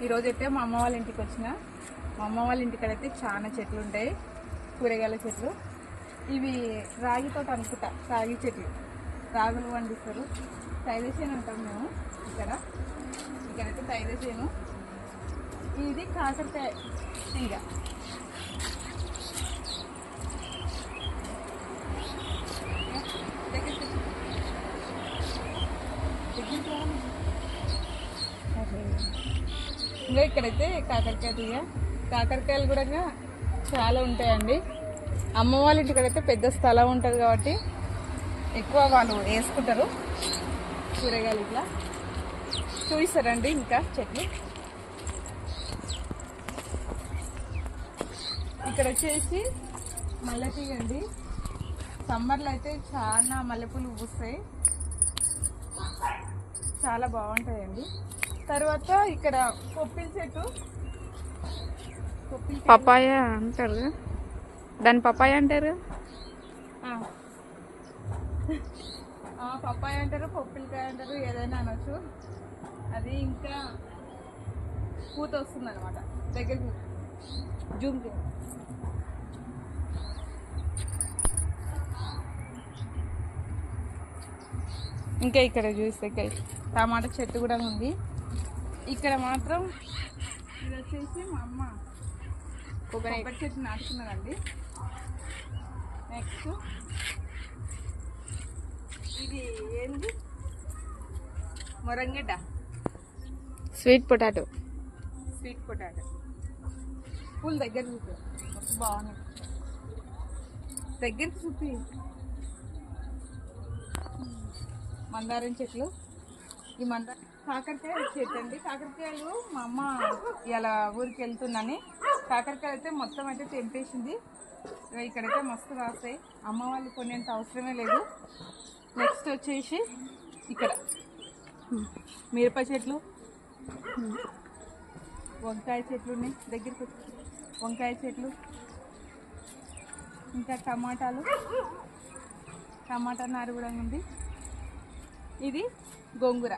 ఈరోజైతే మా అమ్మ వాళ్ళ ఇంటికి వచ్చిన. మా అమ్మ వాళ్ళ ఇంటికాడైతే చాలా చెట్లు ఉంటాయి, కూరగాయల చెట్లు. ఇవి రాగితో అనుకుంటా, రాగి చెట్లు, రాగులు పండిస్తారు. తైదసేను అంటాం మేము ఇక్కడైతే తైదసేను. ఇది కాకరకాయ తీగ. ఇంకా ఇక్కడైతే కాకరకాయ తీగ. కాకరకాయలు కూడా చాలా ఉంటాయండి. అమ్మ వాళ్ళ ఇంటికైతే పెద్ద స్థలం ఉంటుంది కాబట్టి ఎక్కువ వాళ్ళు వేసుకుంటారు కూరగాయలు. ఇట్లా చూపిస్తారండి. ఇంకా చెట్లు ఇక్కడ వచ్చేసి మల్లెతీగ అండి. సమ్మర్లో అయితే చాలా మల్లెపూలు పూస్తాయి, చాలా బాగుంటాయండి. తర్వాత ఇక్కడ కొప్పిల చెట్టు, పపాయ అంటారు, దాని పపాయ అంటారు, పప్పాయ అంటారు, పొప్పిలకాయ అంటారు, ఏదైనా అనొచ్చు. అది ఇంకా పూత వస్తుంది అనమాట. దగ్గరికి జూమ్ చేయాలి. ఇంకా ఇక్కడ చూస్తే టమాటా చెట్టు కూడా ఉంది. ఇక్కడ మాత్రం ఇది వచ్చేసి మా అమ్మ కొబ్బరి చెట్టు నాటుకున్నదండి. నెక్స్ట్ ఇది ఏంది, మొరంగడ్డ, స్వీట్ పొటాటో. పూలు దగ్గర చూపి, బాగున్నాయి. దగ్గరికి చూపి. మందారం చెట్లు. ఈ కాకరకాయ చెట్టు అండి. కాకరకాయలు మా అమ్మ ఇలా ఊరికి వెళ్తుందని కాకరకాయలు అయితే మొత్తం అయితే తెంపేసింది. ఇక్కడైతే మస్తు కాస్తాయి. అమ్మ వాళ్ళు కొనేంత అవసరమే లేదు. నెక్స్ట్ వచ్చేసి ఇక్కడ మిరప చెట్లు, వంకాయ చెట్లు ఉన్నాయి. దగ్గరికి వంకాయ చెట్లు, ఇంకా టమాటా నారు కూడా ఉంది. ఇది గోంగూర.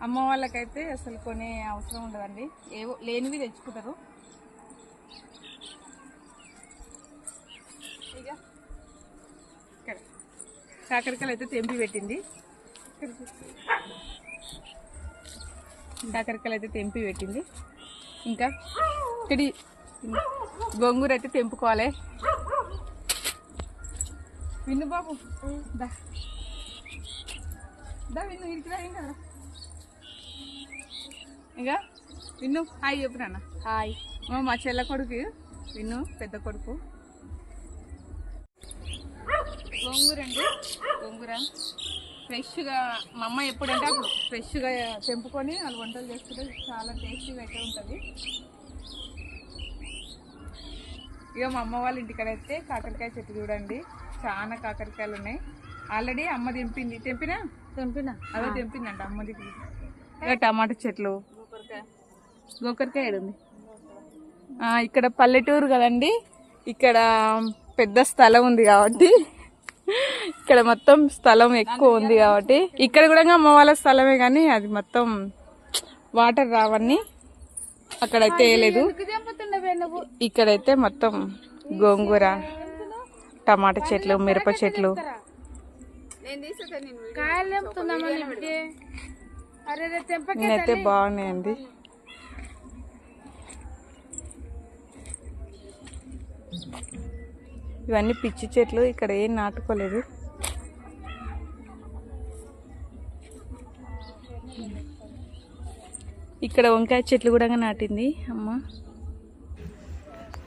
అమ్మ వాళ్ళకైతే అసలు కొనే అవసరం ఉండదండి, ఏవో లేనివి తెచ్చుకుంటారు. ఇక ఇక్కడ కాకరకాయలు అయితే తెంపి పెట్టింది. ఇంకా ఇక్కడ గోంగూర అయితే తెంపుకోవాలి. విన్ను బాబు విన్ను ఇరికి రాయం కదా. ఇక విన్ను హాయ్ చెప్పు నాన్న. హాయ్. మా చెల్ల కొడుకు విన్ను, పెద్ద కొడుకు. గోంగూర అండి. గోంగూర ఫ్రెష్గా మా అమ్మ ఎప్పుడంటే అప్పుడు ఫ్రెష్గా తెంపుకొని వాళ్ళు వంటలు చేసుకుంటే చాలా టేస్టీగా అయితే ఉంటుంది. ఇక మా అమ్మ వాళ్ళ ఇంటికాడైతే కాకరకాయ చెట్టు చూడండి, చాలా కాకరకాయలు ఉన్నాయి. ఆల్రెడీ అమ్మ తెంపినా అదే తెంపిందంట అమ్మది. ఇక టమాటా చెట్లు, గోకరకాయ ఉంది. ఇక్కడ పల్లెటూరు కదండి, ఇక్కడ పెద్ద స్థలం ఉంది కాబట్టి, ఇక్కడ మొత్తం స్థలం ఎక్కువ ఉంది కాబట్టి ఇక్కడ కూడా అమ్మ వాళ్ళ స్థలమే, కానీ అది మొత్తం వాటర్ రావని అక్కడైతే వేయలేదు. ఇక్కడైతే మొత్తం గోంగూర, టమాటా చెట్లు, మిరప చెట్లు. నేనైతే బాగున్నాయండి. ఇవన్నీ పిచ్చి చెట్లు, ఇక్కడ ఏం నాటుకోలేదు. ఇక్కడ వంకాయ చెట్లు కూడా నాటింది అమ్మ.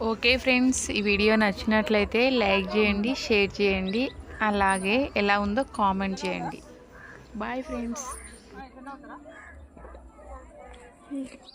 ఓకే ఫ్రెండ్స్, ఈ వీడియో నచ్చినట్లయితే లైక్ చేయండి, షేర్ చేయండి, అలాగే ఎలా ఉందో కామెంట్ చేయండి. Bye friends.